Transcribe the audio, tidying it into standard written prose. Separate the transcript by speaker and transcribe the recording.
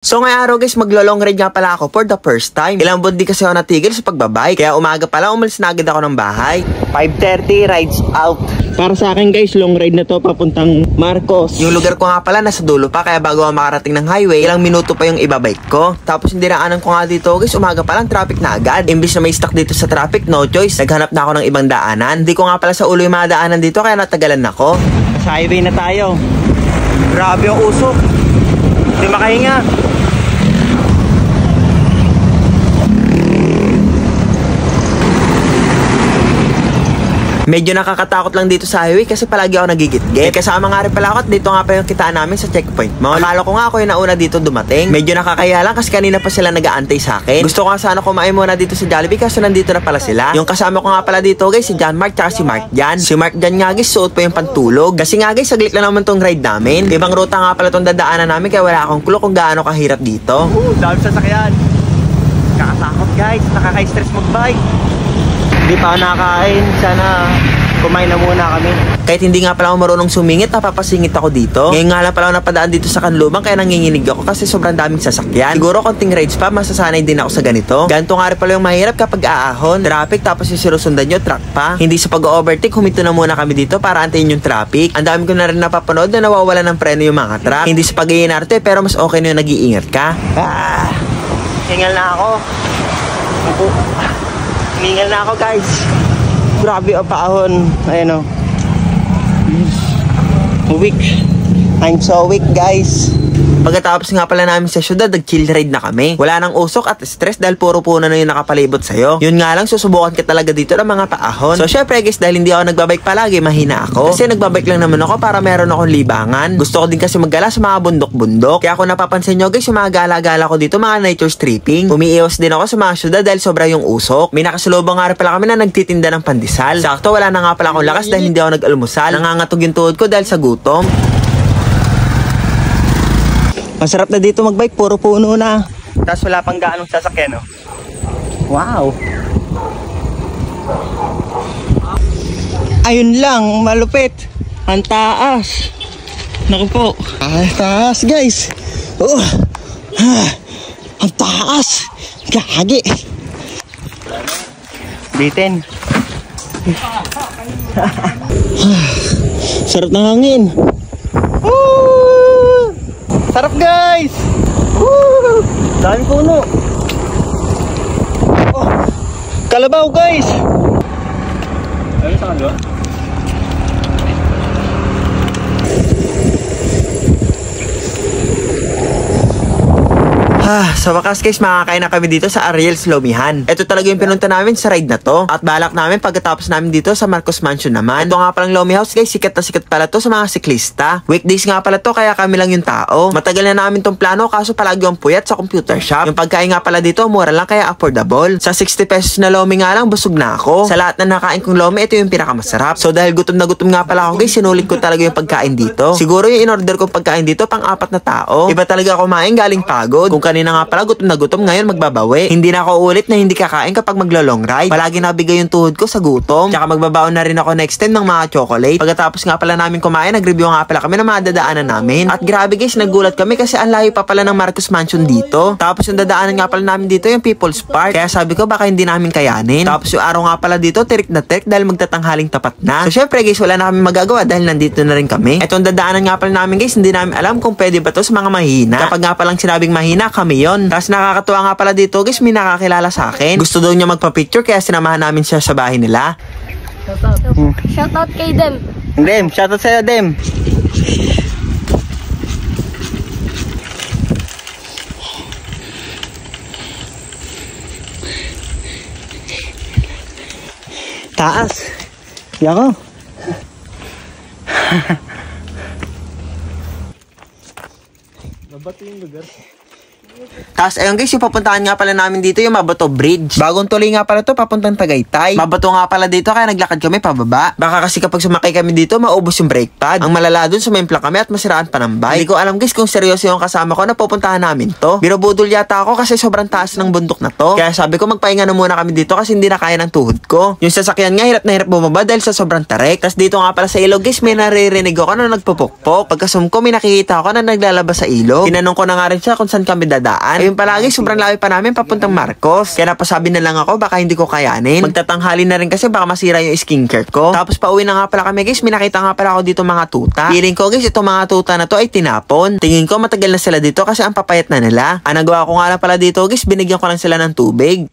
Speaker 1: So ngayong araw guys, maglo-long ride nga pala ako for the first time. Ilang buwan di kasi ako natigil sa pagbabike. Kaya umaga pala umalis na agad ako ng bahay. 5:30 rides out. Para sa akin guys, long ride na to papuntang Marcos. Yung lugar ko nga pala nasa dulo pa, kaya bago ako makarating ng highway, ilang minuto pa yung ibabike ko. Tapos hindi dinaanan ko nga dito guys, umaga pa lang traffic na agad. Imbis na may stuck dito sa traffic, no choice, naghanap na ako ng ibang daanan. Hindi ko nga pala sa ulo yung mga daanan dito, kaya natagalan ako. Sa highway na tayo. Grabe yung usok. Hindi makahinga. Medyo nakakatakot lang dito sa highway kasi palagi ako nagigit-git. Kasama nga rin pala ako at dito nga pa yung kitaan namin sa checkpoint mall. Akala ko nga ako yung nauna dito dumating. Medyo nakakaya lang kasi kanina pa sila nag-aantay sa akin. Gusto ko nga sana kumain muna dito sa Jollibee kasi nandito na pala sila. Yung kasama ko nga pala dito guys, si John Mark tsaka si Mark Jan. Si Mark Jan nga guys, suot pa yung pantulog. Kasi nga guys, saglit lang naman tong ride namin. Ibang ruta nga pala tong dadaanan namin kaya wala akong clue kung gaano kahirap dito. Dami sasakyan. Kakatakot guys, nakaka-stress mag-bike. Hindi pa ako nakakain, sana kumain na muna kami. Kahit hindi nga pala ako marunong sumingit, napapasingit ako dito. Ngayon nga lang pala ako napadaan dito sa Kanlubang, kaya nanginginig ako kasi sobrang daming sasakyan. Siguro konting rides pa, masasanay din ako sa ganito. Ganito nga rin pala yung mahirap kapag aahon. Traffic tapos yung sinusundan nyo, truck pa. Hindi sa pag-overtake, huminto na muna kami dito para antayin yung traffic. Ang dami ko na rin napapanood na nawawala ng preno yung mga truck. Hindi sa pag-iinarte, pero mas okay na yung nag-iingat ka. Hingal na ako. Hiningal na ako guys. Grabe ang paahon. Ayan o. Weak. I'm so weak guys. Pagkatapos nga pala namin sa syudad, nag-chill ride na kami. Wala nang usok at stress dahil puro puno na yung nakapalibot sa'yo. Yun nga lang, susubukan ka talaga dito ng mga paahon. So syempre guys, dahil hindi ako nagbabike palagi, mahina ako. Kasi nagbabike lang naman ako para meron akong libangan. Gusto ko din kasi maggala sa mga bundok-bundok. Kaya kung napapansin nyo guys, yung mga gala-gala ko dito, mga nature stripping. Umiiwas din ako sa mga syudad dahil sobra yung usok. May nakasalubong nga rin pala kami na nagtitinda ng pandesal. Sakto, wala na nga pala akong lakas dahil hindi ako nag-almusal. Nangangatog yung tuhod ko dahil sa gutom. Masarap na dito magbike, puro puno na. Tapos wala pang gaanong sasakyan, no? Wow! Ayun lang, malupit. Ang taas. Naku po. Ang taas, guys. Ang taas. Gagi. Bitin. Sarap ng hangin. Sarap guys! Woo! Dami puno! Oh! Kalabaw guys! Ayun sa kanila? Sa wakas guys, makakain na kami dito sa Ariel's Lomihan. Ito talaga yung pinunta namin sa ride na to. At balak namin pagkatapos namin dito sa Marcos Mansion naman. Ito nga palang Lomi House guys, sikat na sikat pala to sa mga siklista. Weekdays nga pala to, kaya kami lang yung tao. Matagal na namin tong plano, kaso palagi yung puyat sa computer shop. Yung pagkain nga pala dito, mura lang kaya affordable. Sa 60 pesos na Lomi nga lang, busog na ako. Sa lahat na nakain kong Lomi, ito yung pinakamasarap. So dahil gutom na gutom nga pala ako guys, sinulit ko talaga yung pagkain dito. Siguro yung in-order kong pagkain dito, pang-4 na tao. Iba talaga kumain galing pagod. Kung kanina nga pala gutom na gutom, ngayon magbabawi. Hindi na ako ulit na hindi kakain kapag maglo-long ride. Palagi nabigay yung tuhod ko sa gutom. Tsaka magbabaon na rin ako next time ng mga chocolate. Pagkatapos nga pala namin kumain, nag-review nga pala kami ng mga dadaanan namin. At grabe guys, nagulat kami kasi ang layo pa pala ng Marcos Mansion dito. Tapos yung dadaanan nga pala namin dito yung People's Park. Kaya sabi ko baka hindi namin kayanin. Tapos yung araw nga pala dito, tirik na tirik dahil magtatanghaling tapat na. So syempre guys, wala na kami magagawa dahil nandito na rin kami. Etong dadaanan nga pala namin guys, hindi namin alam kung pwede ba to sa mga mahina. Kapag nga palang sinabing mahina, kami yon. Tapos nakakatuwa nga pala dito guys, may nakakilala sa akin. Gusto daw niya magpa-picture kaya sinamahan namin siya sa bahay nila.
Speaker 2: Shoutout kay Dem.
Speaker 1: Dem, shoutout sa'yo Dem. Taas. Yako.
Speaker 3: Nabato yung lugar.
Speaker 1: Tapos ayun guys, yung papuntahan nga pala namin dito yung Mabato Bridge. Bagong tuloy nga pala to papuntang Tagaytay. Mabato nga pala dito kaya naglakad kami pababa. Baka kasi kapag sumakay kami dito, maubos yung brake pad. Ang malala dun, sumimpla kami at masiraan pa ng bike. Hindi ko alam guys kung seryoso yung kasama ko na pupuntahan namin to. Birobudol yata ako kasi sobrang taas ng bundok na to. Kaya sabi ko magpahinga na muna kami dito kasi hindi na kaya ng tuhod ko. Yung sasakyan nga hirap na hirap bumaba dahil sa sobrang tarik. Tapos dito nga pala sa ilog guys, may naririnig ako na nagpupukpok. Pagkasum ko, may nakikita ako na naglalabas sa ilog. Tinanong ko na nga rin siya kung saan kami dadaan. Ayun pala guys, sobrang lawi pa namin papuntang Marcos. Kaya napasabi na lang ako baka hindi ko kayanin. Magtatanghali na rin kasi baka masira yung skincare ko. Tapos pauwi na nga pala kami guys, may nakita nga pala ako dito mga tuta. Feeling ko guys, itong mga tuta na to ay tinapon. Tingin ko matagal na sila dito kasi ang papayat na nila. Ang nagawa ko nga lang pala dito guys, binigyan ko lang sila ng tubig.